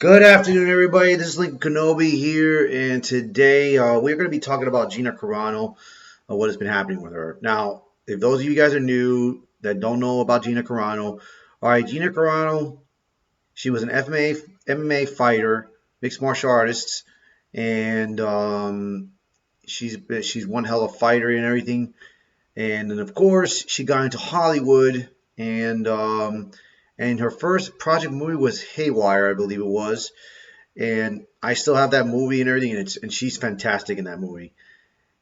Good afternoon, everybody. This is Lincoln Kenobi here, and today we're going to be talking about Gina Carano, what has been happening with her. Now, if those of you guys are new that don't know about Gina Carano, all right, Gina Carano, she was an MMA fighter, mixed martial artist, and she's one hell of a fighter and everything. And then, of course, she got into Hollywood, and her first project movie was Haywire, I believe it was, and I still have that movie and everything, and she's fantastic in that movie.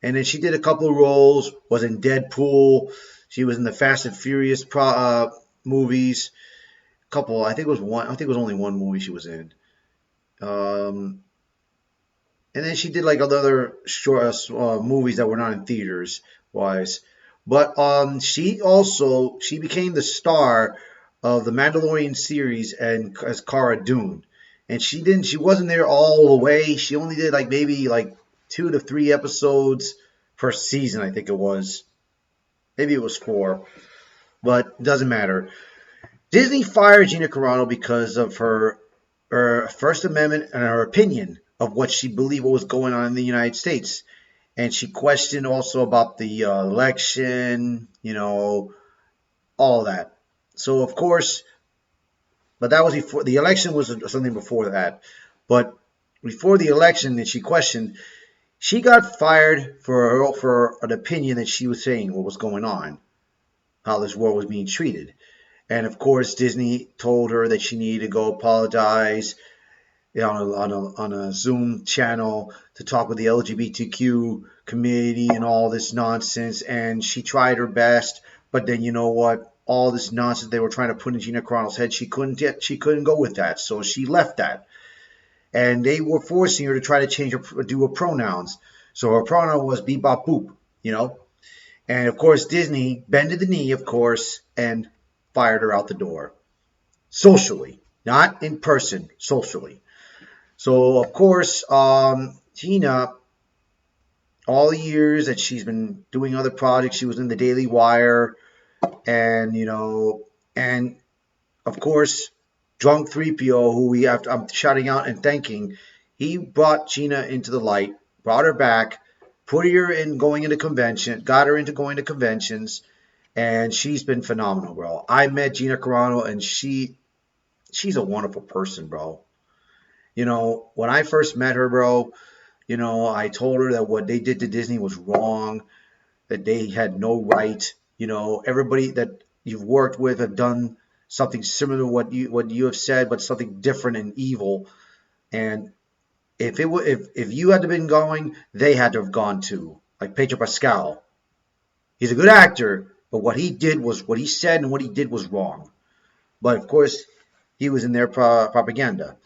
And then she did a couple of roles, was in Deadpool, she was in the Fast and Furious movies, couple, I think it was one, I think it was only one movie she was in. Um, and then she did like other short movies that were not in theaters wise. But she became the star of the Mandalorian series and as Cara Dune. And she wasn't there all the way. She only did like maybe like 2 to 3 episodes per season, I think it was. Maybe it was four, but it doesn't matter. Disney fired Gina Carano because of her First Amendment and her opinion of what she believed what was going on in the United States. And she questioned also about the election, all that. So, of course, but that was before the election was something before that. But before the election that she questioned, she got fired for an opinion that she was saying what was going on, how this world was being treated. And of course, Disney told her that she needed to go apologize on a Zoom channel to talk with the LGBTQ community and all this nonsense. And she tried her best, but then you know what? All this nonsense they were trying to put in Gina Carano's head, she couldn't go with that, so she left that. And they were forcing her to try to do her pronouns. So her pronoun was beep bop boop. And of course, Disney bended the knee, of course, and fired her out the door. Socially, not in person, socially. So, of course, Gina, all the years that she's been doing other projects, she was in the Daily Wire, and of course, Drunk 3PO, I'm shouting out and thanking, he brought Gina into the light, brought her back, put her in going into convention, got her into going to conventions, and she's been phenomenal, bro. I met Gina Carano, and she's a wonderful person, bro. When I first met her, bro, I told her that what they did to Disney was wrong, that they had no right. Everybody that you've worked with have done something similar to what you have said, but something different and evil. And if you had to been going, they had to have gone too. Like Pedro Pascal, he's a good actor, but what he said and what he did was wrong. But of course, he was in their propaganda.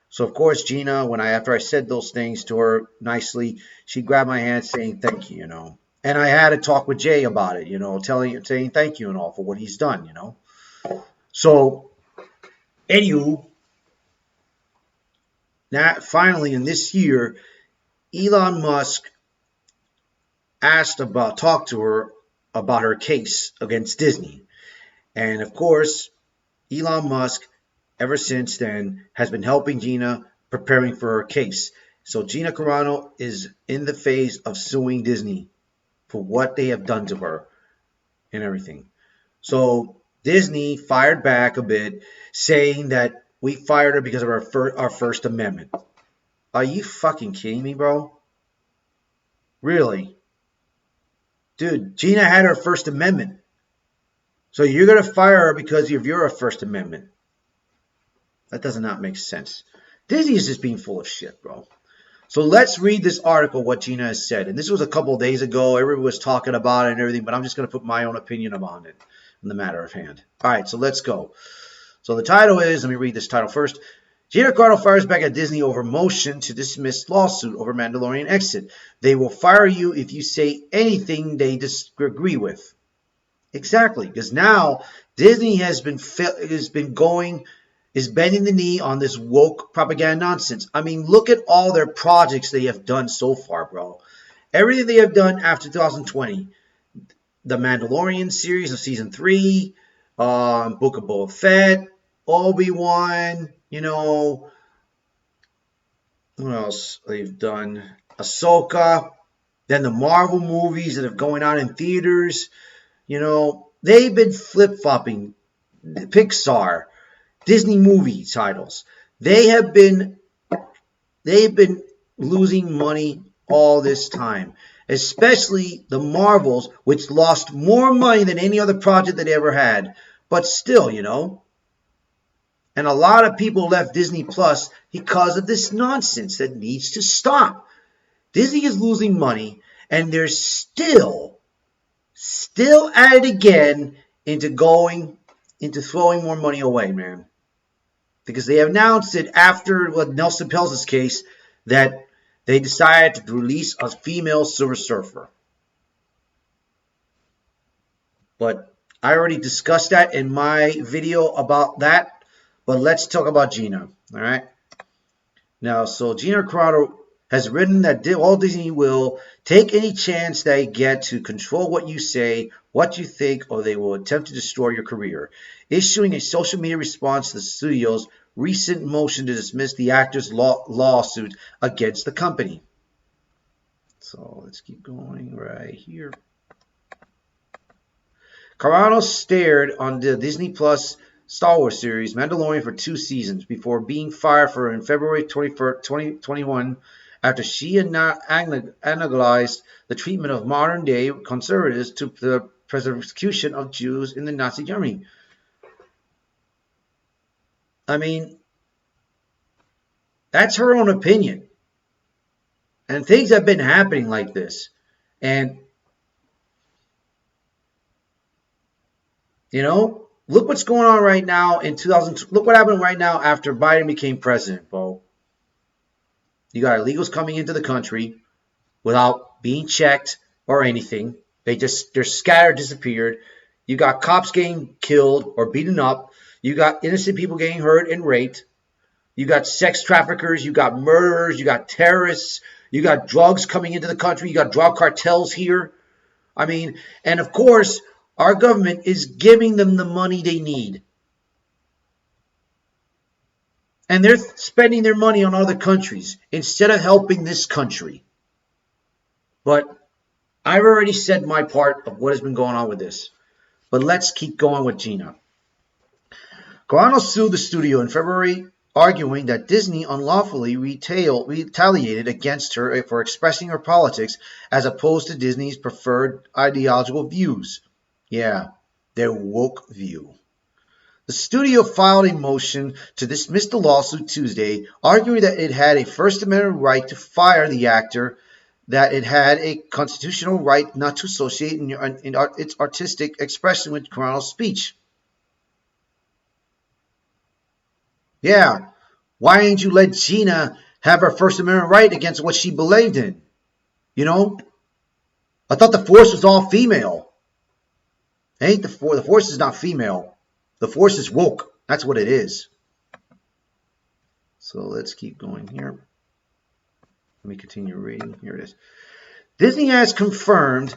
So of course, Gina, after I said those things to her nicely, she grabbed my hand saying thank you. And I had a talk with Jay about it, saying thank you and all for what he's done. So, anywho, now finally in this year, Elon Musk talked to her about her case against Disney. And of course, Elon Musk, ever since then, has been helping Gina preparing for her case. So Gina Carano is in the phase of suing Disney for what they have done to her and everything. So Disney fired back a bit, saying that we fired her because of our First Amendment. Are you fucking kidding me, bro? Really? Dude, Gina had her First Amendment. So you're going to fire her because of your First Amendment. That does not make sense. Disney is just being full of shit, bro. So let's read this article, what Gina has said. And this was a couple of days ago. Everyone was talking about it and everything, but I'm just going to put my own opinion on it in the matter of hand. All right, so let's go. So the title is, let me read this title first. Gina Carano fires back at Disney over motion to dismiss lawsuit over Mandalorian exit. They will fire you if you say anything they disagree with. Exactly, because now Disney is bending the knee on this woke propaganda nonsense. I mean, look at all their projects they have done so far, bro. Everything they have done after 2020. The Mandalorian series of Season 3, Book of Boba Fett, Obi-Wan, What else they've done? Ahsoka. Then the Marvel movies that are going on in theaters. They've been flip flopping. Pixar, Disney movie titles. They have been they've been losing money all this time, especially the Marvels, which lost more money than any other project that they ever had. But still. And a lot of people left Disney Plus because of this nonsense that needs to stop. Disney is losing money, and they're still at it again into throwing more money away, man. Because they announced it after Nelson Pelz's case that they decided to release a female Silver Surfer. But I already discussed that in my video about that. But let's talk about Gina. All right. Now, so Gina Carano has written that Walt Disney will take any chance they get to control what you say, what you think, or they will attempt to destroy your career, issuing a social media response to the studio's recent motion to dismiss the actor's lawsuit against the company. So let's keep going right here. Carano starred on the Disney Plus Star Wars series Mandalorian for 2 seasons before being fired in February 21st, 2021 after she analyzed the treatment of modern-day conservatives to the persecution of Jews in the Nazi Germany. I mean, that's her own opinion. And things have been happening like this. And, look what's going on right now in 2000. Look what happened right now after Biden became president, Bo. You got illegals coming into the country without being checked or anything. They're scattered, disappeared. You got cops getting killed or beaten up. You got innocent people getting hurt and raped. You got sex traffickers. You got murderers. You got terrorists. You got drugs coming into the country. You got drug cartels here. I mean, and of course, our government is giving them the money they need. And they're spending their money on other countries instead of helping this country. But I've already said my part of what has been going on with this. But let's keep going with Gina. Carano sued the studio in February, arguing that Disney unlawfully retaliated against her for expressing her politics as opposed to Disney's preferred ideological views. Yeah, their woke view. The studio filed a motion to dismiss the lawsuit Tuesday, arguing that it had a First Amendment right to fire the actor, that it had a constitutional right not to associate in its artistic expression with Carano's speech. Yeah, why didn't you let Gina have her First Amendment right against what she believed in? I thought the Force was all female. Ain't the Force is not female. The Force is woke. That's what it is. So let's keep going here. Let me continue reading. Here it is. Disney has confirmed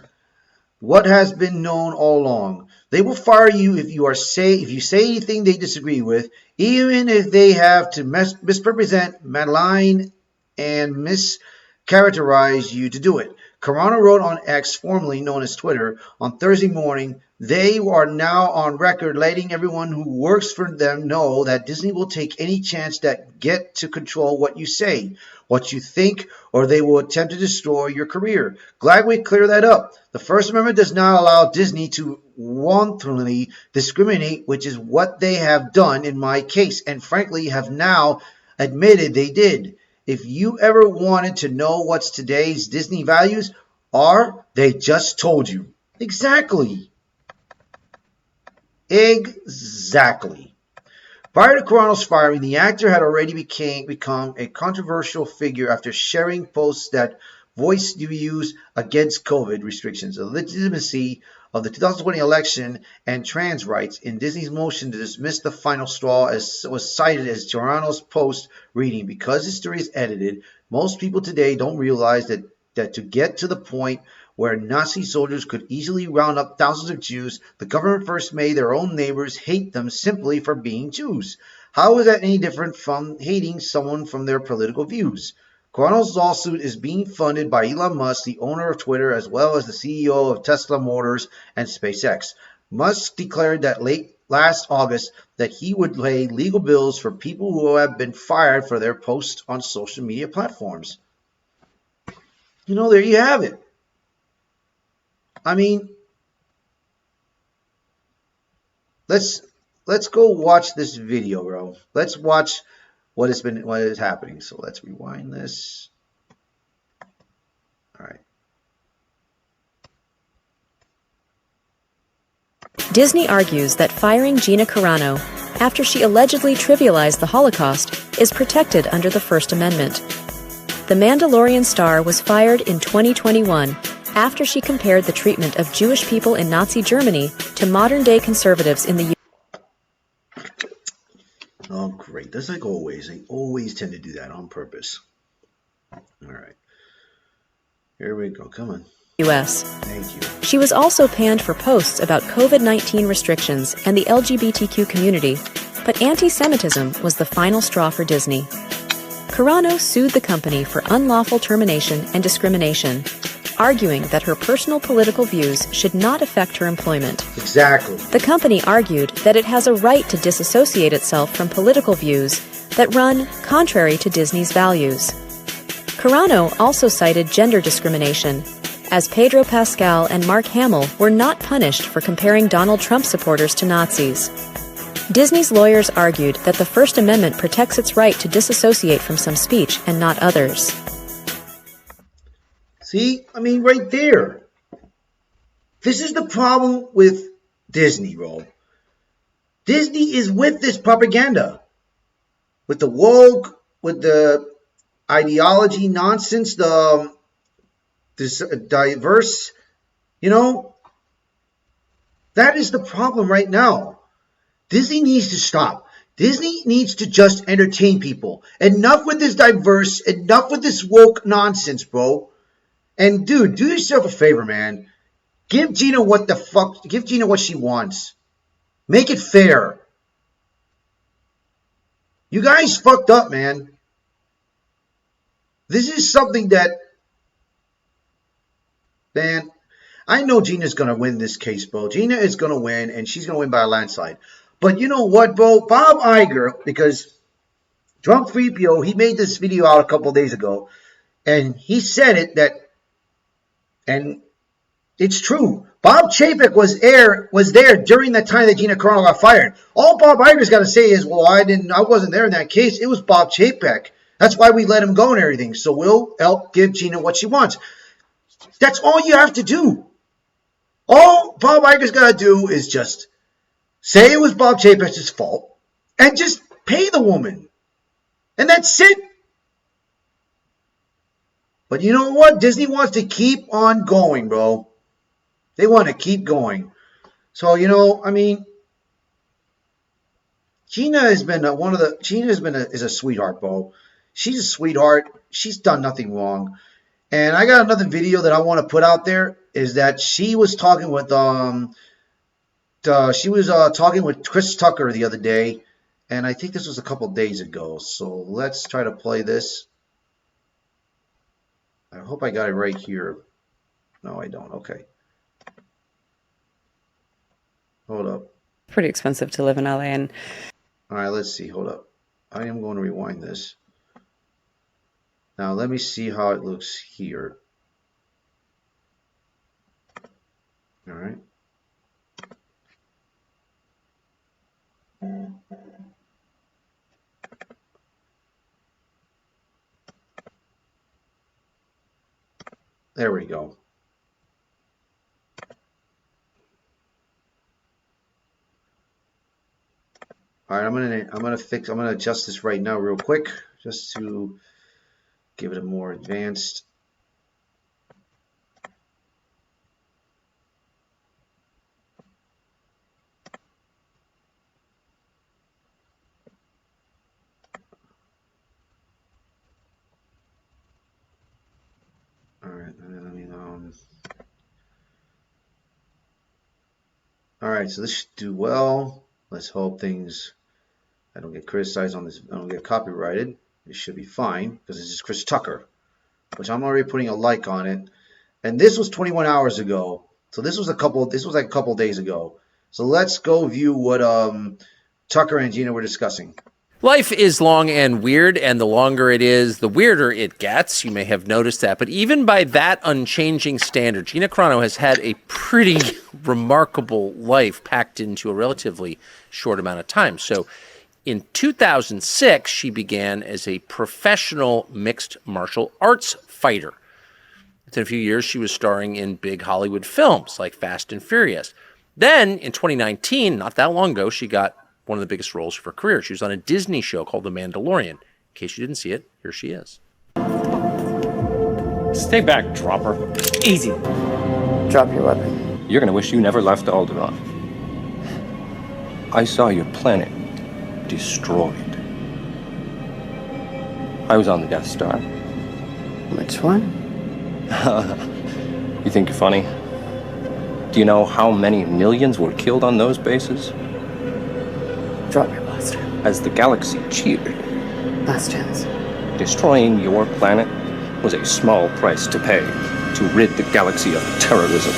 what has been known all along. They will fire you if you say anything they disagree with, even if they have to misrepresent, malign, and mischaracterize you to do it. Carano wrote on X, formerly known as Twitter, on Thursday morning, they are now on record letting everyone who works for them know that Disney will take any chance that get to control what you say, what you think, or they will attempt to destroy your career. Glad we clear that up. The First Amendment does not allow Disney to wantonly discriminate, which is what they have done in my case, and frankly have now admitted they did. If you ever wanted to know what's today's Disney values are, they just told you. Exactly. Prior to Carano's firing, the actor had already become a controversial figure after sharing posts that voiced views against COVID restrictions, the legitimacy of the 2020 election, and trans rights. In Disney's motion to dismiss the final straw, as was cited as Carano's post reading, because history is edited, most people today don't realize that to get to the point where Nazi soldiers could easily round up thousands of Jews, the government first made their own neighbors hate them simply for being Jews. How is that any different from hating someone from their political views? Carano's lawsuit is being funded by Elon Musk, the owner of Twitter, as well as the CEO of Tesla Motors and SpaceX. Musk declared that late last August that he would pay legal bills for people who have been fired for their posts on social media platforms. There you have it. I mean, let's go watch this video, bro. Let's watch what is happening. So let's rewind this. All right. Disney argues that firing Gina Carano after she allegedly trivialized the Holocaust is protected under the First Amendment. The Mandalorian star was fired in 2021 after she compared the treatment of Jewish people in Nazi Germany to modern-day conservatives in the U.S. Oh, great. That's like always. They always tend to do that on purpose. All right. Here we go. Come on. U.S. Thank you. She was also panned for posts about COVID-19 restrictions and the LGBTQ community, but anti-Semitism was the final straw for Disney. Carano sued the company for unlawful termination and discrimination, arguing that her personal political views should not affect her employment. Exactly. The company argued that it has a right to disassociate itself from political views that run contrary to Disney's values. Carano also cited gender discrimination, as Pedro Pascal and Mark Hamill were not punished for comparing Donald Trump supporters to Nazis. Disney's lawyers argued that the First Amendment protects its right to disassociate from some speech and not others. See, I mean, right there. This is the problem with Disney, bro. Disney is with this propaganda. With the woke, with the ideology nonsense, this diverse, that is the problem right now. Disney needs to stop. Disney needs to just entertain people. Enough with this diverse, enough with this woke nonsense, bro. And dude, do yourself a favor, man. Give Gina what she wants. Make it fair. You guys fucked up, man. This is something that, man, I know Gina's going to win this case, bro. Gina is going to win, and she's going to win by a landslide. But you know what, bro? Bob Iger, because Drunk 3PO, he made this video out a couple days ago, and he said it and it's true. Bob Chapek was there during the time that Gina Carano got fired. All Bob Iger's got to say is, well, I wasn't there in that case. It was Bob Chapek. That's why we let him go and everything. So we'll help give Gina what she wants. That's all you have to do. All Bob Iger's got to do is just say it was Bob Chapek's fault and just pay the woman. And that's it. But you know what? Disney wants to keep on going, bro. They want to keep going. So, I mean, Gina is a sweetheart, bro. She's a sweetheart. She's done nothing wrong. And I got another video that I want to put out there is that she was talking with talking with Chris Tucker the other day, and I think this was a couple days ago. So let's try to play this. I hope I got it right here. No, I don't. Okay. Hold up. Pretty expensive to live in LA. And all right, let's see. Hold up. I am going to rewind this. Now, let me see how it looks here. All right. There we go. All right, I'm gonna adjust this right now real quick just to give it a more advanced. All right, all right, so this should do well. Let's hope I don't get criticized on this. I don't get copyrighted. It should be fine because this is Chris Tucker, which I'm already putting a like on it. And this was 21 hours ago. So this was like a couple days ago. So let's go view what Tucker and Gina were discussing. Life is long and weird, and the longer it is, the weirder it gets. You may have noticed that. But even by that unchanging standard, Gina Carano has had a pretty remarkable life packed into a relatively short amount of time. So in 2006, she began as a professional mixed martial arts fighter. Within a few years, she was starring in big Hollywood films like Fast and Furious. Then in 2019, not that long ago, she got one of the biggest roles of her career. She was on a Disney show called The Mandalorian. In case you didn't see it, here she is. Stay back, Dropper. Easy. Drop your weapon. You're gonna wish you never left Alderaan. I saw your planet destroyed. I was on the Death Star. Which one? You think you're funny? Do you know how many millions were killed on those bases? Drop your blaster. As the galaxy cheered, Last chance. destroying your planet was a small price to pay to rid the galaxy of terrorism.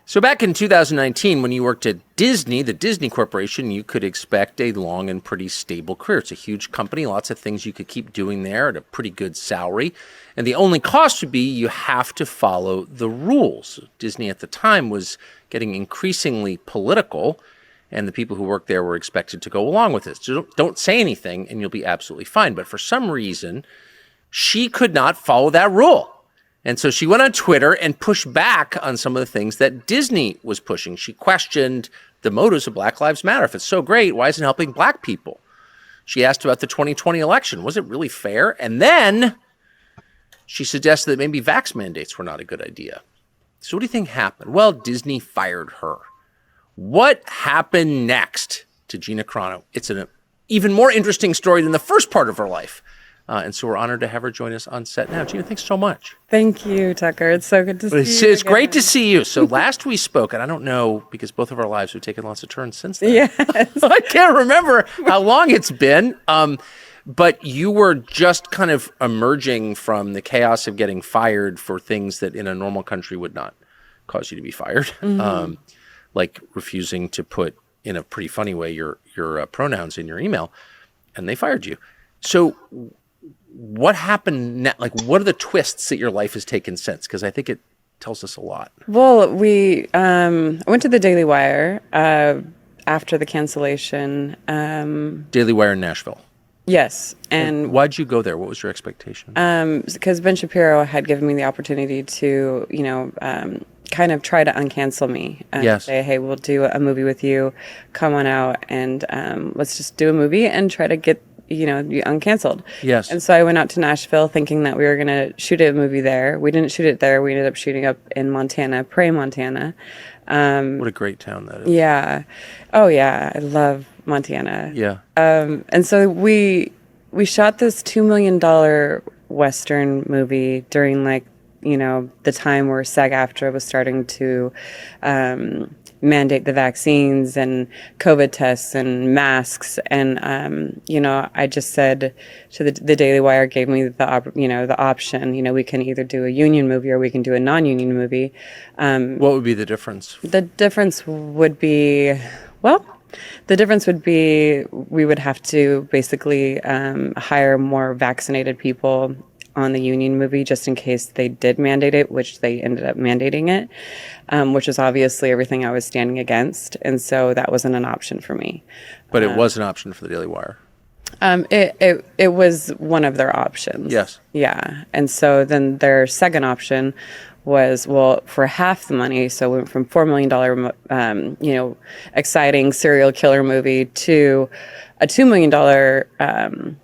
So back in 2019, when you worked at Disney, the Disney Corporation, you could expect a long and pretty stable career. It's a huge company, lots of things you could keep doing there at a pretty good salary. And the only cost would be you have to follow the rules. Disney at the time was getting increasingly political, and the people who worked there were expected to go along with this. So don't say anything and you'll be absolutely fine. But for some reason, she could not follow that rule. And so she went on Twitter and pushed back on some of the things that Disney was pushing. She questioned the motives of Black Lives Matter. If it's so great, why isn't it helping black people? She asked about the 2020 election. Was it really fair? And then she suggested that maybe vax mandates were not a good idea. So what do you think happened? Well, Disney fired her. What happened next to Gina Carano? It's an even more interesting story than the first part of her life. And so we're honored to have her join us on set now. Gina, thanks so much. Thank you, Tucker. It's so good to see you. It's great to see you. So last we spoke, and I don't know, because both of our lives have taken lots of turns since then. Yes. I can't remember how long it's been. But you were just kind of emerging from the chaos of getting fired for things that in a normal country would not cause you to be fired. Mm-hmm. Like refusing to put, in a pretty funny way, your pronouns in your email. And they fired you. So what happened like, what are the twists that your life has taken since? Because I think it tells us a lot. Well, I went to the Daily Wire after the cancellation. Daily Wire in Nashville. Yes. And why'd you go there? What was your expectation? Because Ben Shapiro had given me the opportunity to, kind of try to uncancel me and Yes. say, hey, we'll do a movie with you. Come on out and let's just do a movie and try to get you uncanceled. Yes. And so I went out to Nashville thinking that we were going to shoot a movie there. We didn't shoot it there. We ended up shooting up in Montana, Prairie, Montana. What a great town that is. Yeah. Oh, yeah. I love Montana. Yeah. And so we shot this $2 million Western movie during the time where SAG-AFTRA was starting to mandate the vaccines and COVID tests and masks. And, I just said to the Daily Wire gave me the option, we can either do a union movie or we can do a non-union movie. What would be the difference? The difference would be, we would have to basically hire more vaccinated people on the union movie just in case they did mandate it, which they ended up mandating it, which is obviously everything I was standing against. And so that wasn't an option for me. But it was an option for the Daily Wire. It was one of their options. Yes. Yeah. And so then their second option was, well, for half the money, so we went from $4 million, exciting serial killer movie to a $2 million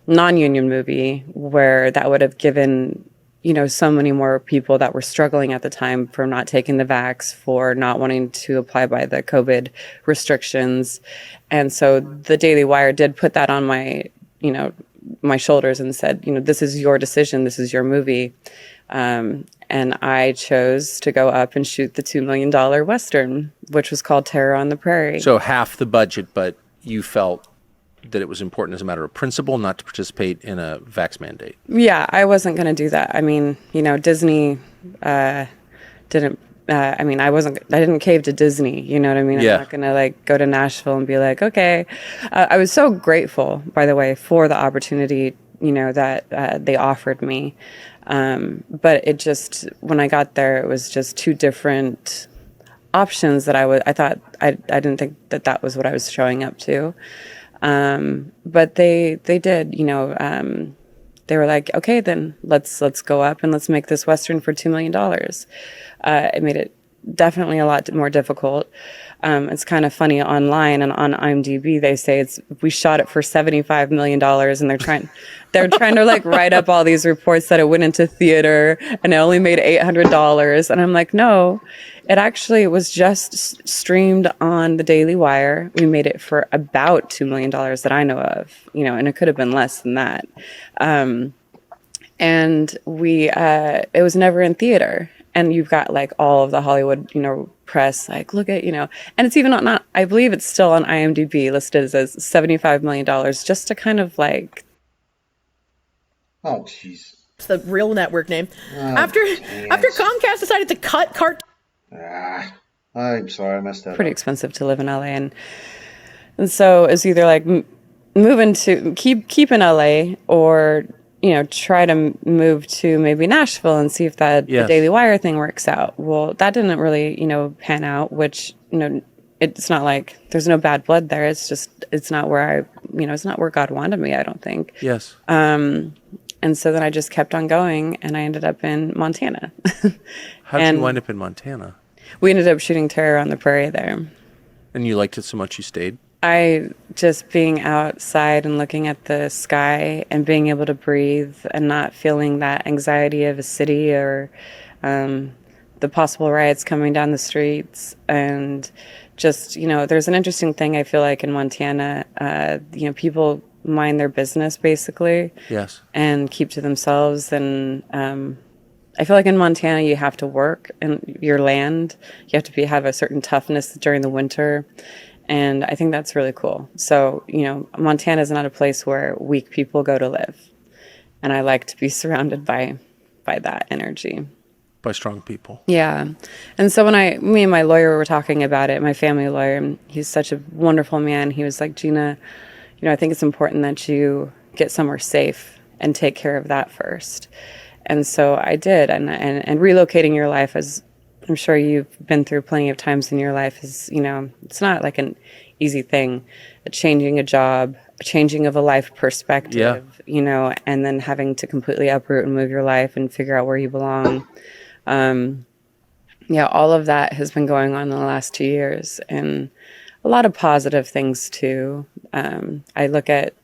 non-union movie where that would have given, so many more people that were struggling at the time for not taking the vax, for not wanting to apply by the COVID restrictions. And so the Daily Wire did put that on my shoulders and said, this is your decision. This is your movie. and I chose to go up and shoot the $2 million Western, which was called Terror on the Prairie. So half the budget, but you felt that it was important as a matter of principle not to participate in a vax mandate. Yeah, I wasn't going to do that. I mean, Disney didn't. I didn't cave to Disney. You know what I mean? Yeah. I'm not going to like go to Nashville and be like, okay. I was so grateful, by the way, for the opportunity, that they offered me. But it just, when I got there, it was just two different options that I thought, I didn't think that was what I was showing up to. But they did, they were like, okay, then let's go up and let's make this Western for $2 million. It made it definitely a lot more difficult. It's kind of funny online and on IMDb, they say we shot it for $75 million, and they're trying to like write up all these reports that it went into theater and it only made $800. And I'm like, no, it actually was just streamed on the Daily Wire. We made it for about $2 million that I know of, and it could have been less than that. And it was never in theater. And you've got like all of the Hollywood, press, like, look at, and it's even not, I believe it's still on IMDb listed as $75 million, just to kind of like. Oh, jeez. It's the real network name. After Comcast decided to cut I'm sorry, I messed that pretty up. expensive to live in LA. And so it's either like moving to keep in LA or, try to move to maybe Nashville and see if the Daily Wire thing works out. Well, that didn't really, pan out, which, it's not like there's no bad blood there. It's just, it's not where it's not where God wanted me, I don't think. Yes. And so then I just kept on going and I ended up in Montana. How did you wind up in Montana? We ended up shooting Terror on the Prairie there. And you liked it so much you stayed? I just being outside and looking at the sky and being able to breathe and not feeling that anxiety of a city or the possible riots coming down the streets. And just, there's an interesting thing I feel like in Montana, people mind their business basically. Yes. And keep to themselves. And I feel like in Montana you have to work in your land. You have to have a certain toughness during the winter. And I think that's really cool. So, Montana is not a place where weak people go to live. And I like to be surrounded by that energy. By strong people. Yeah. And so when me and my lawyer were talking about it, my family lawyer, he's such a wonderful man. He was like, Gina, I think it's important that you get somewhere safe and take care of that first. And so I did. And relocating your life, as I'm sure you've been through plenty of times in your life, is, it's not like an easy thing. Changing a job, a changing of a life perspective, and then having to completely uproot and move your life and figure out where you belong. All of that has been going on in the last 2 years, and a lot of positive things too. I look at,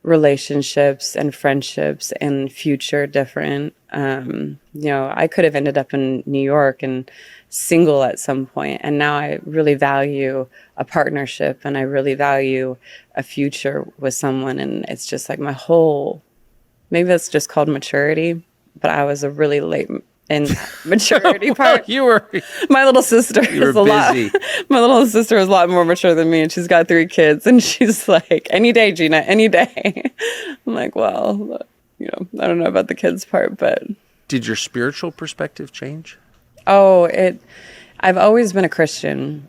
relationships and friendships and future different. I could have ended up in New York and single at some point, and now I really value a partnership and I really value a future with someone. And it's just like maybe that's just called maturity, but I was a really late in maturity part. You were. My little sister is a lot. My little sister is a lot more mature than me, and she's got 3 kids, and she's like, "Any day, Gina, any day." I'm like, well, I don't know about the kids part, but. Did your spiritual perspective change? Oh, I've always been a Christian,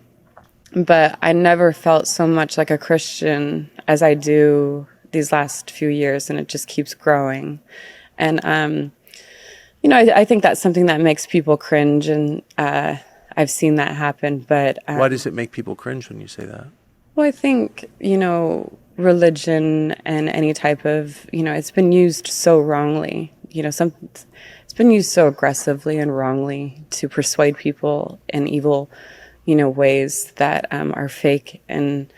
but I never felt so much like a Christian as I do these last few years, and it just keeps growing. And I think that's something that makes people cringe, and I've seen that happen. But why does it make people cringe when you say that? Well, I think, religion and any type of, it's been used so wrongly. It's been used so aggressively and wrongly to persuade people in evil, ways that are fake. And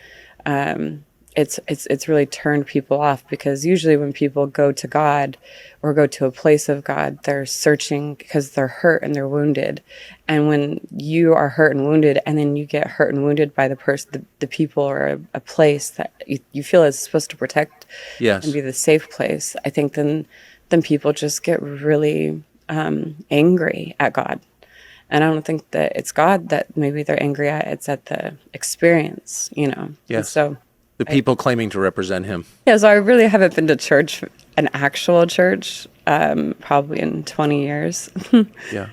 it's really turned people off, because usually when people go to God or go to a place of God, they're searching because they're hurt and they're wounded. And when you are hurt and wounded, and then you get hurt and wounded by the person, the people or a place that you feel is supposed to protect, yes, and be the safe place, I think then people just get really angry at God. And I don't think that it's God that maybe they're angry at. It's at the experience, you know. Yes. And so The people claiming to represent him. yeah, so I really haven't been to church, an actual church, probably in 20 years. Yeah.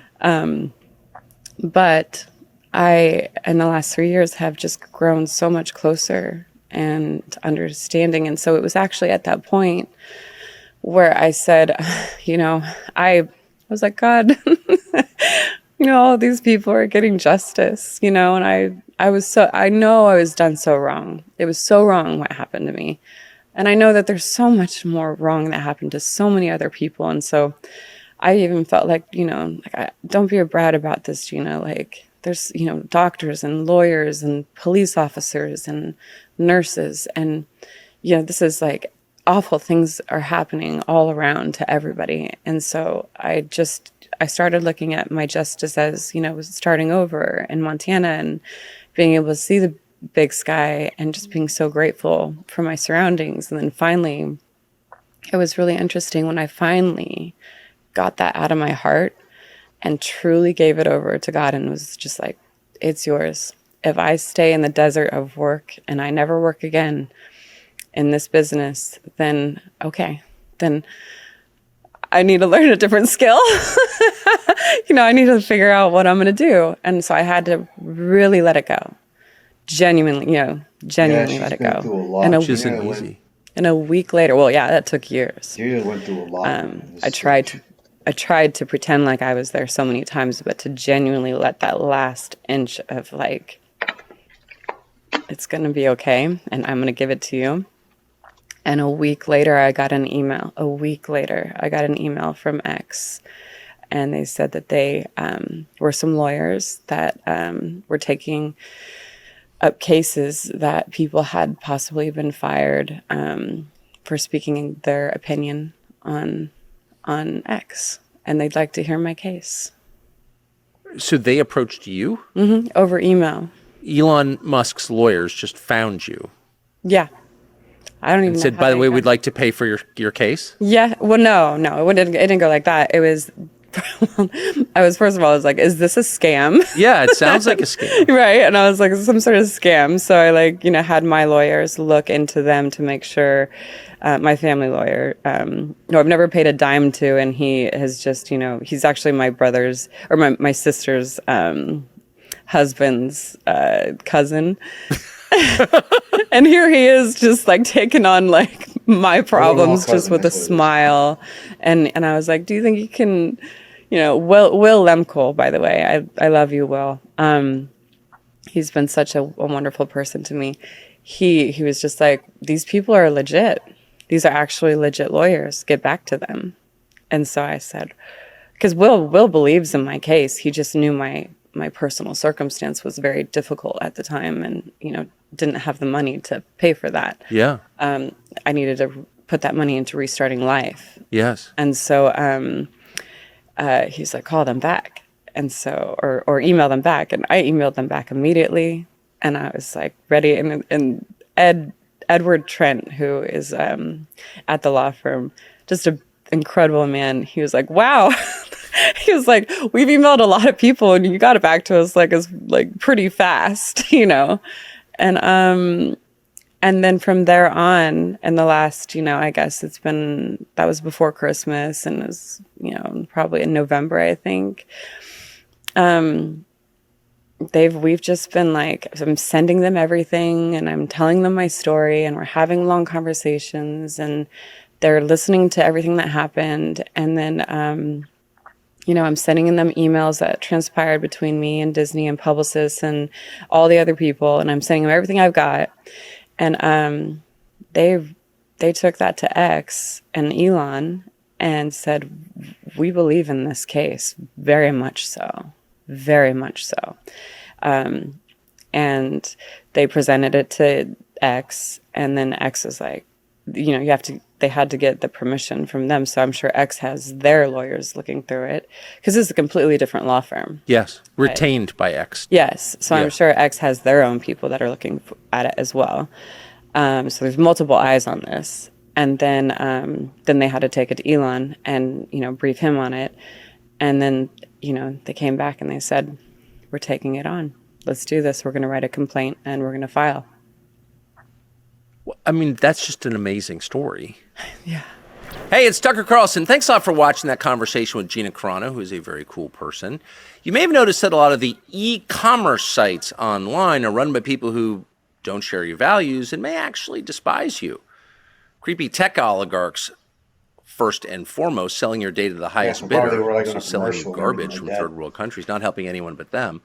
But I, in the last 3 years, have just grown so much closer and understanding. And so it was actually at that point where I said, you know, I was like, God, you know, all these people are getting justice, you know, and I know I was done so wrong. It was so wrong what happened to me. And I know that there's so much more wrong that happened to so many other people. And so I even felt like, you know, like, don't be a brat about this, Gina. Like, there's, you know, doctors and lawyers and police officers and nurses. And, you know, this is like awful things are happening all around to everybody. And so I started looking at my justice as, you know, starting over in Montana and being able to see the big sky and just being so grateful for my surroundings. And then finally, it was really interesting when I finally got that out of my heart and truly gave it over to God and was just like, it's yours. If I stay in the desert of work and I never work again in this business, then okay, then I need to learn a different skill. You know, I need to figure out what I'm going to do. And so I had to really let it go. Genuinely let it go. Through a lot. And Which isn't easy. and a week later, well, yeah, that took years. Gina went through a lot. I tried to pretend like I was there so many times, but to genuinely let that last inch of like, it's going to be okay, and I'm going to give it to you. And a week later, I got an email. From X, and they said that they were some lawyers that were taking up cases that people had possibly been fired for speaking their opinion on X, and they'd like to hear my case. So they approached you? Mm-hmm. Over email. Elon Musk's lawyers just found you. Yeah. I don't even know. Said, by the way, we'd like to pay for your case? Yeah. Well, no, it didn't go like that. It was, first of all, I was like, is this a scam? Yeah, it sounds like a scam. Right. And I was like, some sort of scam. So I had my lawyers look into them to make sure, my family lawyer, no, I've never paid a dime to, and he has just, he's actually my brother's or my sister's, husband's, cousin. And here he is just like taking on like my problems just with a smile. And I was like, do you think you can, Will Lemkel, by the way, I love you, Will. He's been such a wonderful person to me. He was just like, these people are legit. These are actually legit lawyers. Get back to them. And so I said, because Will believes in my case. He just knew my personal circumstance was very difficult at the time, and didn't have the money to pay for that. Yeah. I needed to put that money into restarting life. Yes. And so he's like, call them back, and so or email them back, and I emailed them back immediately, and I was like ready. And Edward Trent, who is at the law firm, just an incredible man. He was like, wow. He was like, we've emailed a lot of people and you got it back to us like pretty fast, And then from there on, in the last, I guess that was before Christmas, and it was, probably in November, I think. We've just been like, I'm sending them everything and I'm telling them my story, and we're having long conversations, and they're listening to everything that happened. And then, I'm sending them emails that transpired between me and Disney and publicists and all the other people, and I'm sending them everything I've got. And they took that to X and Elon and said, we believe in this case, very much so. Very much so. And they presented it to X, and then X was like, they had to get the permission from them. So I'm sure X has their lawyers looking through it, because this is a completely different law firm. Yes. Retained by X. Yes. So yeah. I'm sure X has their own people that are looking at it as well. So there's multiple eyes on this. And then they had to take it to Elon and, brief him on it. And then, they came back and they said, we're taking it on. Let's do this. We're going to write a complaint and we're going to file. Well, I mean, that's just an amazing story. Yeah. Hey, it's Tucker Carlson. Thanks a lot for watching that conversation with Gina Carano, who is a very cool person. You may have noticed that a lot of the e-commerce sites online are run by people who don't share your values and may actually despise you. Creepy tech oligarchs, first and foremost, selling your data to the highest bidder, also selling you garbage from third world countries, not helping anyone but them.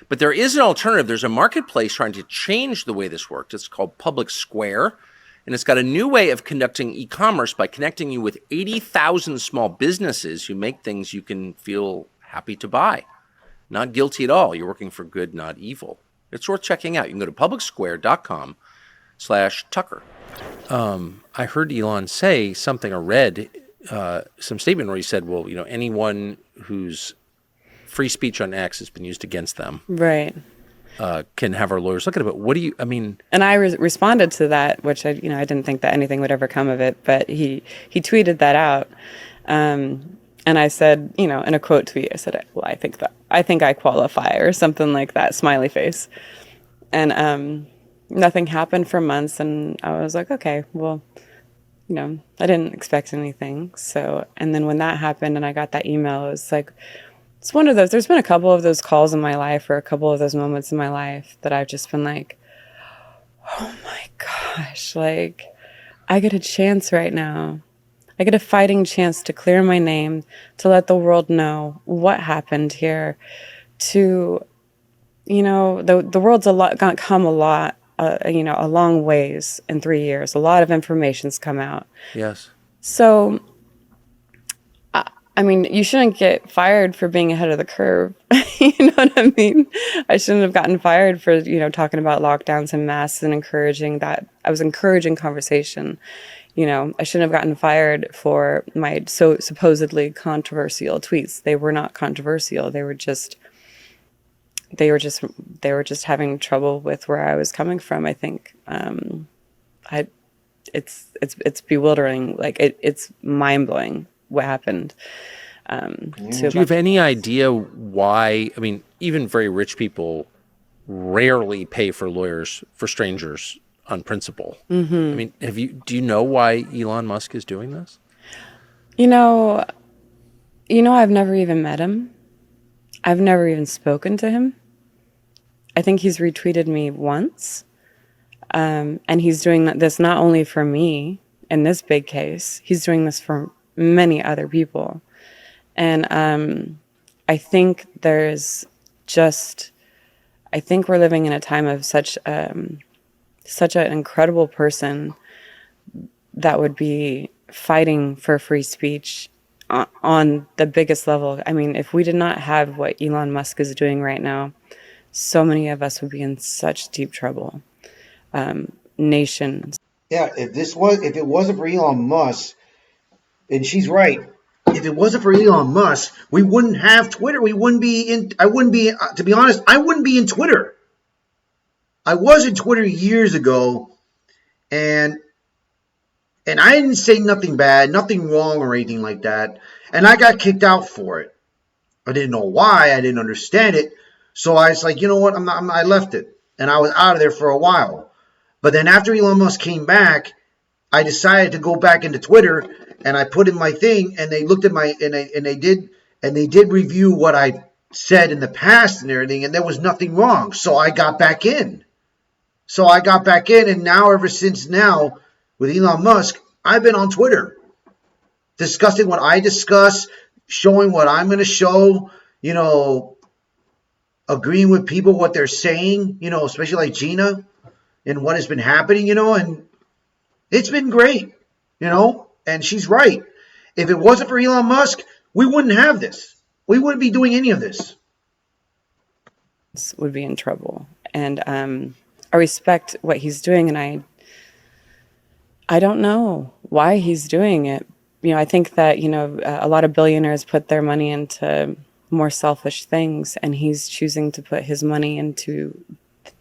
But there is an alternative. There's a marketplace trying to change the way this works. It's called Public Square, and it's got a new way of conducting e-commerce by connecting you with 80,000 small businesses who make things you can feel happy to buy. Not guilty at all. You're working for good, not evil. It's worth checking out. You can go to publicsquare.com/Tucker. I heard Elon say something, or read some statement where he said, well, anyone whose free speech on X has been used against them, right, can have our lawyers look at it. But what do you, I mean? And I responded to that, which I didn't think that anything would ever come of it, but he tweeted that out. And I said, in a quote tweet, I said, well, I think I qualify, or something like that, smiley face. And nothing happened for months, and I was like, okay, well, I didn't expect anything. So, and then when that happened and I got that email, it was like, it's one of those, there's been a couple of those calls in my life, or a couple of those moments in my life that I've just been like, oh my gosh, like, I get a chance right now. I get a fighting chance to clear my name, to let the world know what happened here, to, the world's come a long ways in 3 years. A lot of information's come out. Yes. So, you shouldn't get fired for being ahead of the curve. You know what I mean? I shouldn't have gotten fired for, talking about lockdowns and masks and encouraging that. I was encouraging conversation. I shouldn't have gotten fired for my supposedly controversial tweets. They were not controversial. They were just having trouble with where I was coming from. I think it's bewildering. Like it's mind blowing what happened. Do you have any idea why? I mean, even very rich people rarely pay for lawyers for strangers on principle. Mm-hmm. I mean, do you know why Elon Musk is doing this? I've never even met him. I've never even spoken to him. I think he's retweeted me once. And he's doing this not only for me in this big case, he's doing this for many other people. And I think we're living in a time of such an incredible person that would be fighting for free speech on the biggest level. I mean, if we did not have what Elon Musk is doing right now, so many of us would be in such deep trouble. Nations. Yeah, if it wasn't for Elon Musk, and she's right, if it wasn't for Elon Musk, we wouldn't have Twitter. To be honest, I wouldn't be in Twitter. I was in Twitter years ago, and I didn't say nothing bad, nothing wrong or anything like that, and I got kicked out for it. I didn't know why, I didn't understand it, so I was like, you know what, I left it, and I was out of there for a while. But then after Elon Musk came back, I decided to go back into Twitter, and I put in my thing, and they looked at and they did review what I said in the past and everything, and there was nothing wrong. So I got back in. And now, ever since now, with Elon Musk, I've been on Twitter, discussing what I discuss, showing what I'm going to show, agreeing with people, what they're saying, especially like Gina, and what has been happening, and it's been great, and she's right. If it wasn't for Elon Musk, we wouldn't have this. We wouldn't be doing any of this. Would be in trouble. And I respect what he's doing, and I don't know why he's doing it. I think that, a lot of billionaires put their money into more selfish things, and he's choosing to put his money into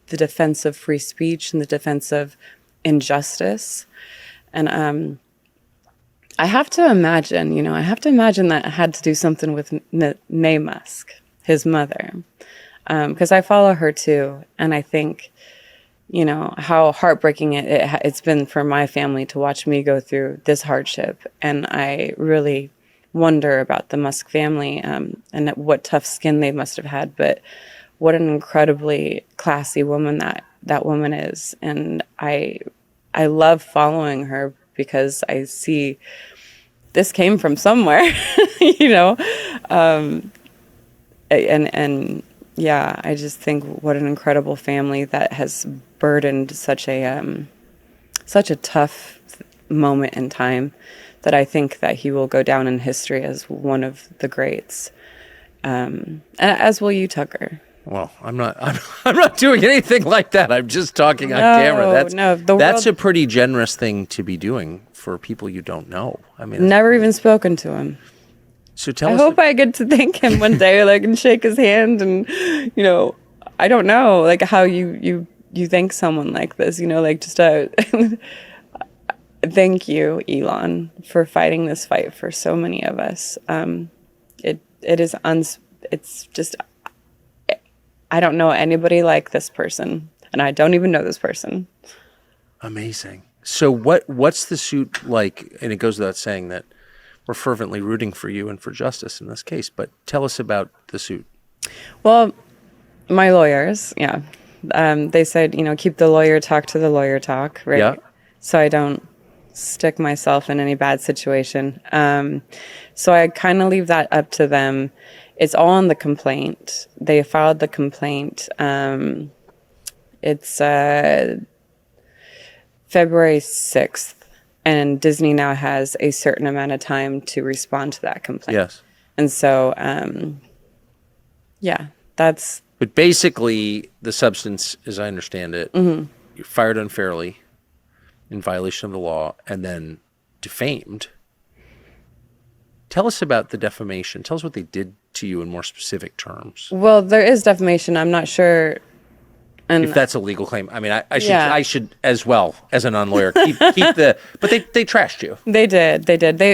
the defense of free speech and the defense of injustice. And I have to imagine, that had to do something with Mae Musk, his mother, because I follow her too, and I think, how heartbreaking it's been for my family to watch me go through this hardship, and I really wonder about the Musk family and what tough skin they must have had, but what an incredibly classy woman that woman is, and I love following her because I see this came from somewhere, and yeah, I just think what an incredible family that has burdened such a tough moment in time, that I think that he will go down in history as one of the greats, and as will you, Tucker. Well, I'm not doing anything like that. I'm just talking on camera. That's a pretty generous thing to be doing for people you don't know. I mean, never even spoken to him. So tell us. I hope I get to thank him one day, and shake his hand, and I don't know, how you thank someone like this, just thank you, Elon, for fighting this fight for so many of us. It's just. I don't know anybody like this person, and I don't even know this person. Amazing. So what's the suit like? And it goes without saying that we're fervently rooting for you and for justice in this case, but tell us about the suit. Well, my lawyers, they said, keep the lawyer talk to the lawyer talk, right? Yeah. So I don't stick myself in any bad situation. So I kind of leave that up to them. It's all in the complaint. They filed the complaint. It's February 6th, and Disney now has a certain amount of time to respond to that complaint. Yes. And so, that's... But basically, the substance, as I understand it, you're fired unfairly in violation of the law and then defamed. Tell us about the defamation. Tell us what they did to you in more specific terms. Well, there is defamation. I'm not sure. And if that's a legal claim, I mean, I should as well as a non-lawyer keep the. But they trashed you. They did.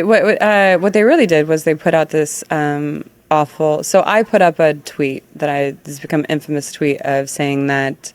What they really did was they put out this awful. So I put up a tweet that has become infamous tweet of saying that.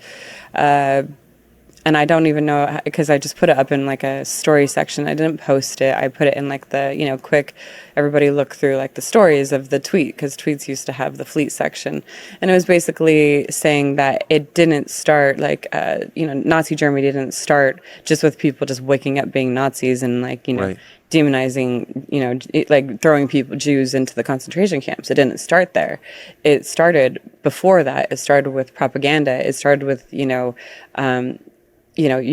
And I don't even know, because I just put it up in a story section. I didn't post it. I put it in the, quick, everybody look through the stories of the tweet, because tweets used to have the fleet section. And it was basically saying that it didn't start Nazi Germany didn't start just with people just waking up being Nazis and right. Demonizing, throwing Jews into the concentration camps. It didn't start there. It started before that. It started with propaganda. It started with, you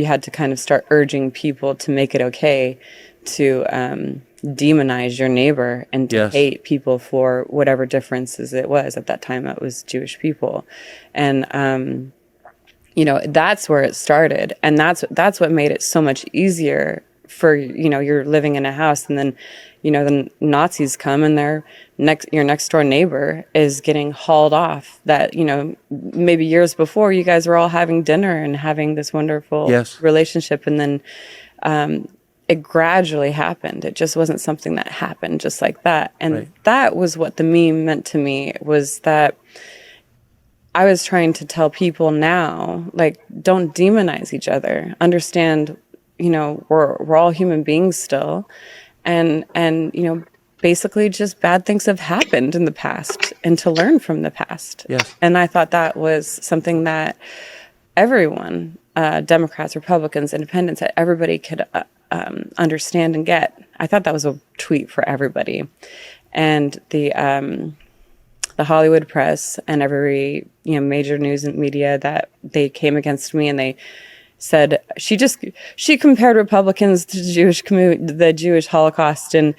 had to kind of start urging people to make it okay to demonize your neighbor and to hate people for whatever differences it was. At that time, it was Jewish people. And, that's where it started. And that's what made it so much easier for, you're living in a house, and then, the Nazis come and your next door neighbor is getting hauled off that, maybe years before you guys were all having dinner and having this wonderful relationship. And then it gradually happened. It just wasn't something that happened just like that. And that was what the meme meant to me, was that I was trying to tell people now, don't demonize each other. Understand, we're all human beings still. And basically just bad things have happened in the past, and to learn from the past. Yes. And I thought that was something that everyone, Democrats, Republicans, Independents, that everybody could understand and get. I thought that was a tweet for everybody. And the Hollywood press and every major news and media, that they came against me, and they said she compared Republicans to the Jewish Holocaust, and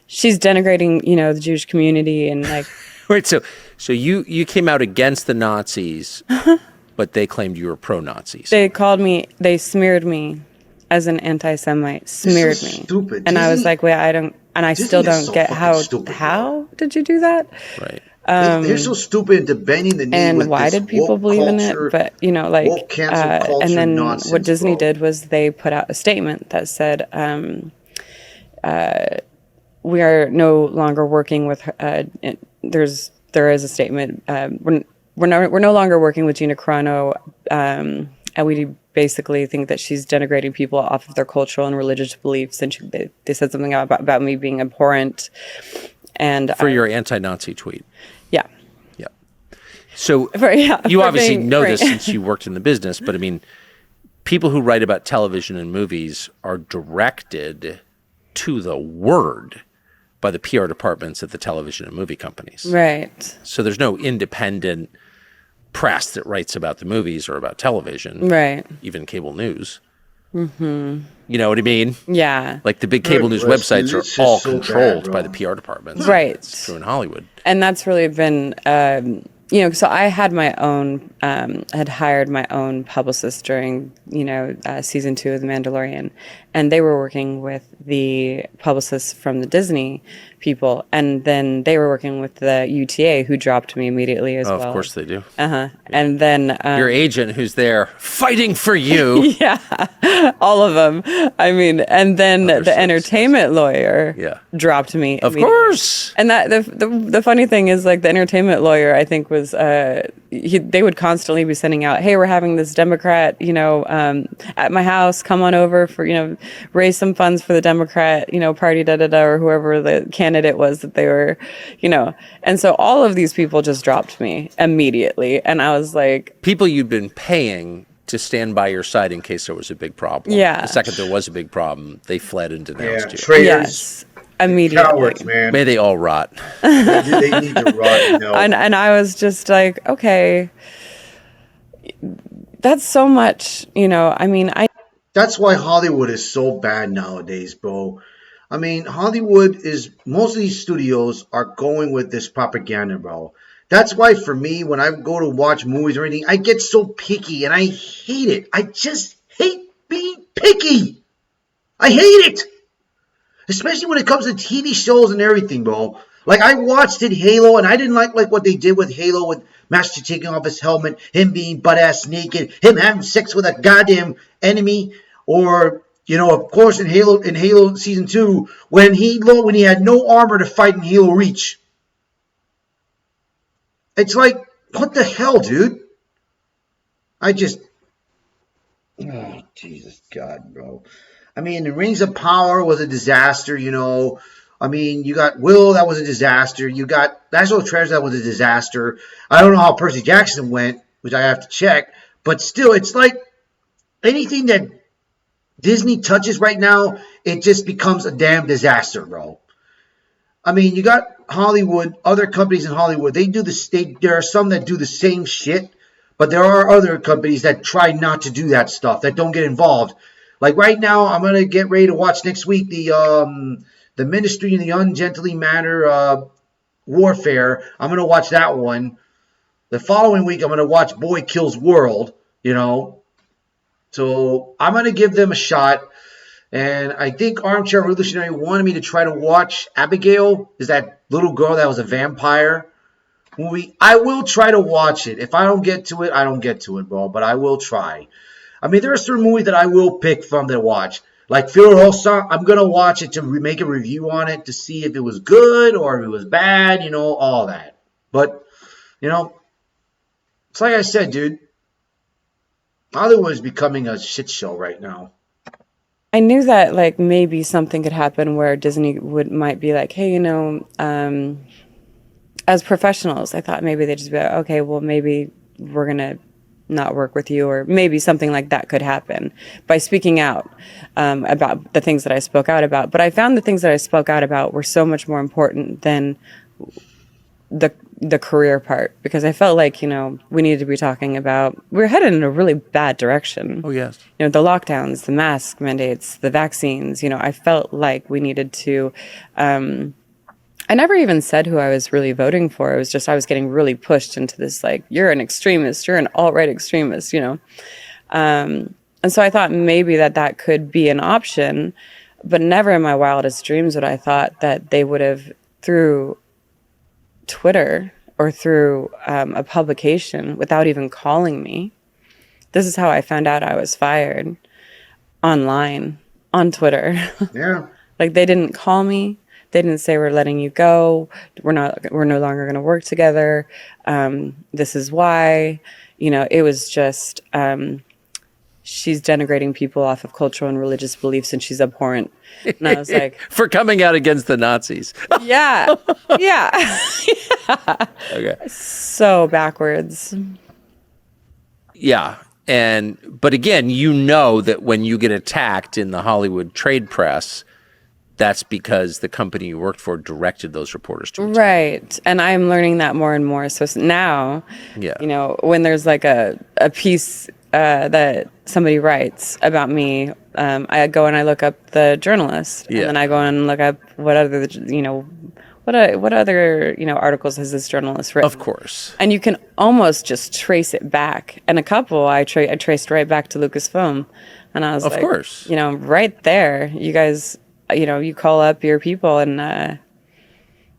she's denigrating the Jewish community, and Wait, so you came out against the Nazis, but they claimed you were pro-Nazis. They smeared me as an anti-Semite, smeared me. Stupid. And I was like, wait, I still don't get how did you do that? Right. They're so stupid into bending the knee. And with why did people believe in it? But woke cancel culture and then nonsense, what Disney bro. did was they put out a statement that said, we are no longer working with. There is a statement. We're no longer working with Gina Carano, and we basically think that she's denigrating people off of their cultural and religious beliefs. And they said something about me being abhorrent. And for your anti-Nazi tweet. Yeah. Yeah. So you obviously know this since you worked in the business, but I mean, people who write about television and movies are directed to the word by the PR departments at the television and movie companies. Right. So there's no independent press that writes about the movies or about television. Right. Even cable news. Mm-hmm. You know what I mean? Yeah. Like the big cable news websites are all controlled by the PR departments. Right. It's true in Hollywood. And that's really been, so I had my own, had hired my own publicist during, season 2 of The Mandalorian. And they were working with the publicists from the Disney people. And then they were working with the UTA, who dropped me immediately as well. Of course they do. Uh-huh. And then... your agent who's there fighting for you. Yeah, all of them. I mean, and then the entertainment lawyer dropped me. Of course. And that the funny thing is, like, the entertainment lawyer, I think, was they would constantly be sending out, hey, we're having this Democrat, at my house, come on over for, raise some funds for the Democrat, party, or whoever the candidate was that they were, and so all of these people just dropped me immediately. And I was like, people you'd been paying to stand by your side in case there was a big problem. Yeah. The second there was a big problem, they fled and denounced you. Traitors. yes, immediately. Cowards, man. May they all rot. They need to rot. And I was just like, okay, that's so much, That's why Hollywood is so bad nowadays, bro. I mean, most of these studios are going with this propaganda, bro. That's why for me, when I go to watch movies or anything, I get so picky and I hate it. I just hate being picky. I hate it. Especially when it comes to TV shows and everything, bro. Like, I watched Halo, and I didn't like what they did with Halo, with Master taking off his helmet, him being butt-ass naked, him having sex with a goddamn enemy, or, of course, in Halo Season 2, when he had no armor to fight in Halo Reach. It's like, what the hell, dude? Oh, Jesus God, bro. I mean, the Rings of Power was a disaster, I mean, you got Will, that was a disaster. You got National Treasure, that was a disaster. I don't know how Percy Jackson went, which I have to check. But still, it's like anything that Disney touches right now, it just becomes a damn disaster, bro. I mean, you got Hollywood, other companies in Hollywood. There are some that do the same shit, but there are other companies that try not to do that stuff, that don't get involved. Like right now, I'm gonna get ready to watch next week the Ministry in the Ungently Manner Warfare. I'm gonna watch that one. The following week, I'm gonna watch Boy Kills World. So I'm gonna give them a shot. And I think Armchair Revolutionary wanted me to try to watch Abigail. Is that little girl that was a vampire movie? I will try to watch it. If I don't get to it, I don't get to it, bro. But I will try. I mean, there are certain movies that I will pick from to watch. Like Furiosa, I'm going to watch it to make a review on it to see if it was good or if it was bad, all that. But, it's like I said, dude. Hollywood is becoming a shit show right now. I knew that, like, maybe something could happen where Disney might be like, hey, as professionals, I thought maybe they'd just be like, okay, well, maybe we're going to not work with you, or maybe something like that could happen by speaking out about the things that I spoke out about. But I found the things that I spoke out about were so much more important than the career part, because I felt like, we needed to be talking about, we're headed in a really bad direction. Oh, yes. The lockdowns, the mask mandates, the vaccines, I felt like we needed to, I never even said who I was really voting for. It was just I was getting really pushed into this, like, you're an extremist, you're an alt-right extremist, And so I thought maybe that could be an option, but never in my wildest dreams would I thought that they would have, through Twitter or through a publication, without even calling me. This is how I found out I was fired, online, on Twitter. Yeah. Like, they didn't call me. They didn't say, we're letting you go. We're no longer going to work together. This is why. It was just, she's denigrating people off of cultural and religious beliefs, and she's abhorrent. And I was like, For coming out against the Nazis. yeah, yeah. Okay. So backwards. Yeah. But again, that when you get attacked in the Hollywood trade press, that's because the company you worked for directed those reporters to attack. Right. And I'm learning that more and more. So now, when there's like a piece that somebody writes about me, I go and I look up the journalist, and then I go and look up what other articles has this journalist written. Of course. And you can almost just trace it back. And a couple I traced right back to Lucasfilm, and I was of course, right there, you guys. You call up your people, and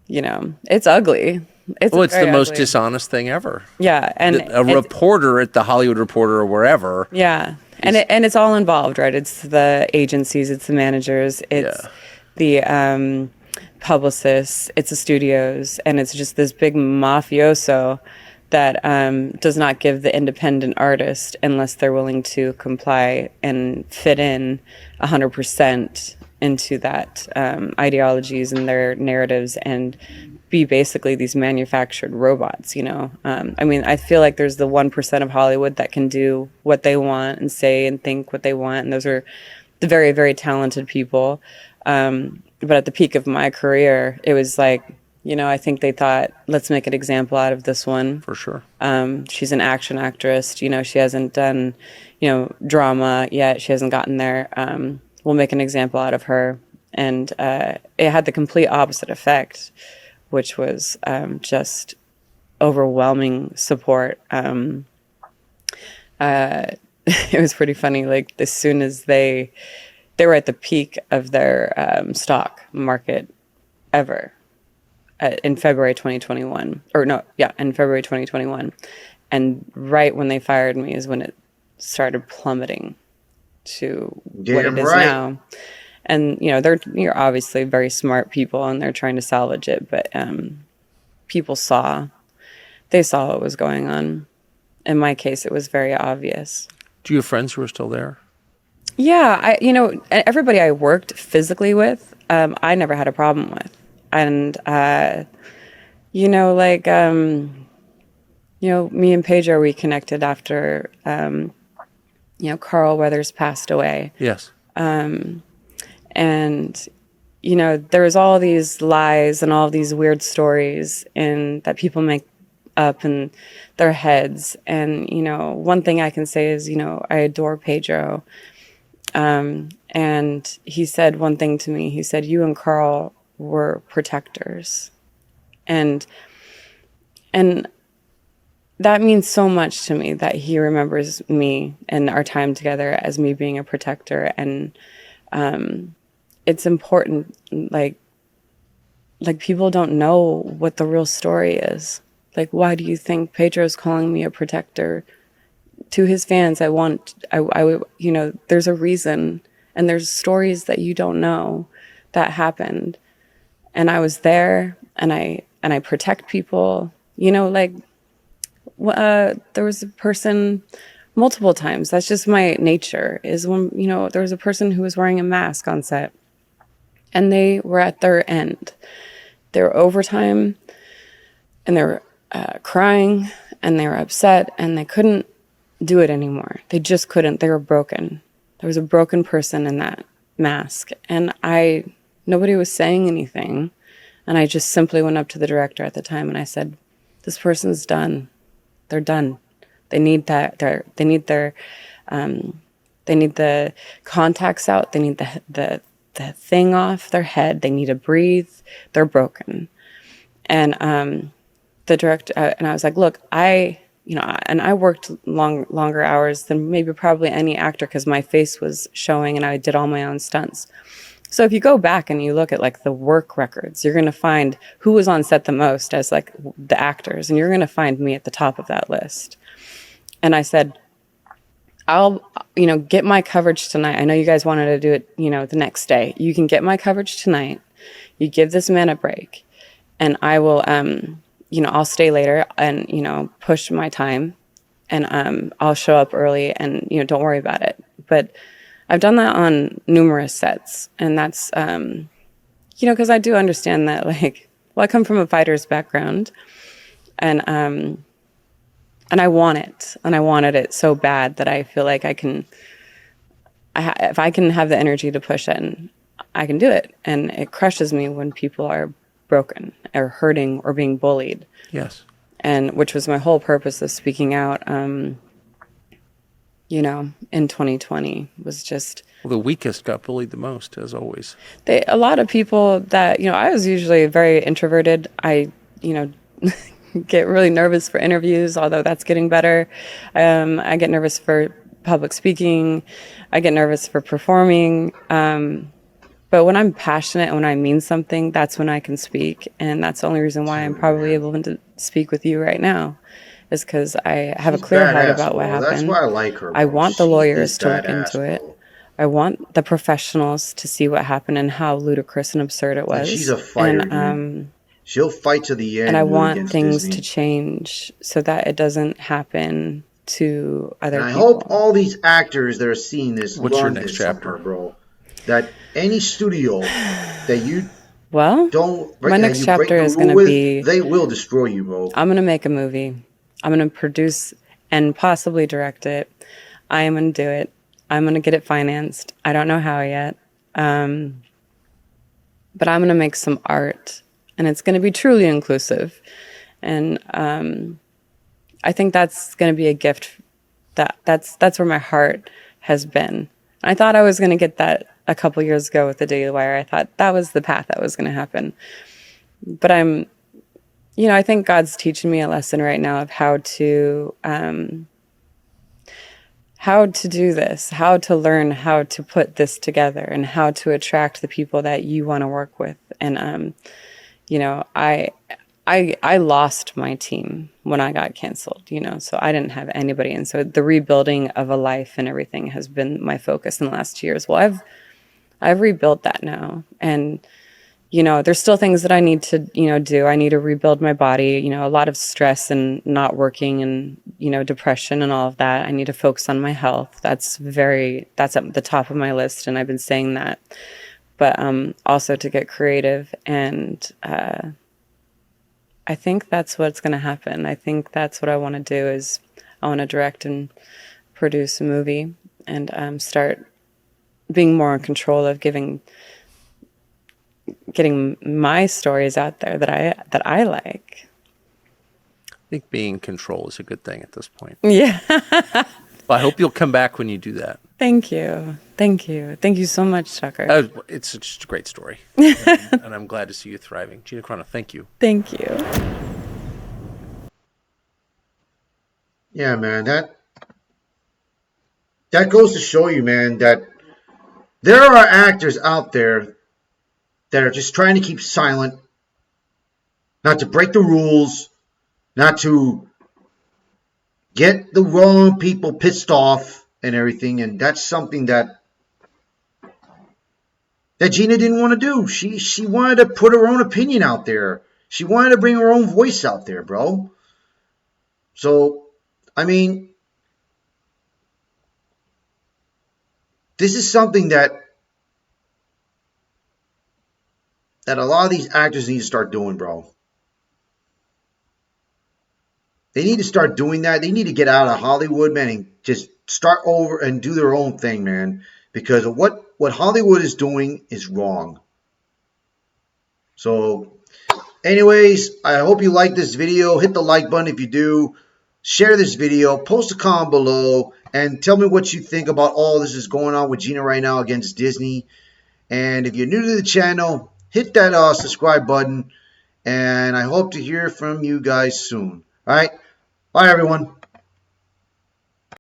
it's ugly. It's the most ugly. dishonest thing ever. Yeah, and a reporter at the Hollywood Reporter or wherever. Yeah, and it's all involved, right? It's the agencies, it's the managers, it's the publicists, it's the studios, and it's just this big mafioso that does not give the independent artist unless they're willing to comply and fit in 100% into that ideologies and their narratives, and be basically these manufactured robots. I feel like there's the 1% of Hollywood that can do what they want and say and think what they want, and those are the very, very talented people. But at the peak of my career, it was like, I think they thought, let's make an example out of this one. For sure. She's an action actress. She hasn't done, drama yet. She hasn't gotten there. We'll make an example out of her. And it had the complete opposite effect, which was just overwhelming support. It was pretty funny. Like, as soon as they were at the peak of their stock market ever, in February 2021, in February 2021, and right when they fired me is when it started plummeting to what it is now. And you're obviously very smart people, and they're trying to salvage it, but people saw what was going on. In my case, it was very obvious. Do you have friends who are still there? Yeah, everybody I worked physically with, I never had a problem with. And, me and Pedro reconnected after, Carl Weathers passed away. Yes. And, there was all these lies and all these weird stories that people make up in their heads. And, one thing I can say is, I adore Pedro. And he said one thing to me. He said, you and Carl were protectors. And that means so much to me, that he remembers me and our time together as me being a protector. And it's important, like people don't know what the real story is. Like, why do you think Pedro's calling me a protector? To his fans, there's a reason, and there's stories that you don't know that happened. And I was there, and I protect people. There was a person multiple times. That's just my nature. Is when there was a person who was wearing a mask on set, and they were at their end. They were overtime, and they were crying, and they were upset, and they couldn't do it anymore. They just couldn't. They were broken. There was a broken person in that mask, and nobody was saying anything. And I just simply went up to the director at the time and I said, this person's done. They're done. They need that. They need the contacts out. They need the thing off their head. They need to breathe. They're broken. And the director, and I was like, look, and I worked longer hours than maybe probably any actor, because my face was showing and I did all my own stunts. So if you go back and you look at like the work records, you're going to find who was on set the most as like the actors, and you're going to find me at the top of that list. And I said, get my coverage tonight. I know you guys wanted to do it, the next day. You can get my coverage tonight. You give this man a break, and I will, I'll stay later and, push my time, and I'll show up early, and, don't worry about it. But I've done that on numerous sets, and that's, because I do understand that, I come from a fighter's background, and I want it, and I wanted it so bad that I feel like if I can have the energy to push it, I can do it. And it crushes me when people are broken or hurting or being bullied. Yes. And which was my whole purpose of speaking out, in 2020 was just... Well, the weakest got bullied the most, as always. A lot of people that, I was usually very introverted. I, get really nervous for interviews, although that's getting better. I get nervous for public speaking. I get nervous for performing. But when I'm passionate and when I mean something, that's when I can speak. And that's the only reason why I'm probably able to speak with you right now, is because I have a clear heart about what happened. That's why I like her. I want the lawyers to look into it. I want the professionals to see what happened and how ludicrous and absurd it was. And she's a fighter. And, she'll fight to the end. And I want things to change so that it doesn't happen to other people. I hope all these actors that are seeing this What's your learn next this chapter, from her, bro? That any studio that you don't my next chapter is going to be, they will destroy you, bro. I'm going to make a movie. I'm going to produce and possibly direct it. I am going to do it. I'm going to get it financed. I don't know how yet. But I'm going to make some art, and it's going to be truly inclusive. And I think that's going to be a gift. That's where my heart has been. I thought I was going to get that a couple years ago with the Daily Wire. I thought that was the path that was going to happen. But I think God's teaching me a lesson right now of how to do this, how to learn how to put this together, and how to attract the people that you want to work with. And, I lost my team when I got canceled, so I didn't have anybody. And so the rebuilding of a life and everything has been my focus in the last 2 years. Well, I've rebuilt that now. And, there's still things that I need to, do. I need to rebuild my body, a lot of stress and not working and, depression and all of that. I need to focus on my health. That's at the top of my list. And I've been saying that, but also to get creative. And I think that's what's going to happen. I think that's what I want to do is I want to direct and produce a movie and start being more in control of getting my stories out there that I like. I think being in control is a good thing at this point. Yeah. Well, I hope you'll come back when you do that. Thank you. Thank you so much, Tucker. It's just a great story. And I'm glad to see you thriving. Gina Carano, thank you. Thank you. Yeah, man, that goes to show you, man, that there are actors out there that are just trying to keep silent, not to break the rules, not to get the wrong people pissed off and everything. And that's something that Gina didn't want to do. She wanted to put her own opinion out there. She wanted to bring her own voice out there, bro. So, I mean, this is something that a lot of these actors need to start doing, bro. They need to start doing that. They need to get out of Hollywood, man, and just start over and do their own thing, man. Because what Hollywood is doing is wrong. So, anyways, I hope you like this video. Hit the like button if you do. Share this video. Post a comment below. And tell me what you think about all this is going on with Gina right now against Disney. And if you're new to the channel, hit that subscribe button. And I hope to hear from you guys soon. All right. Bye, everyone.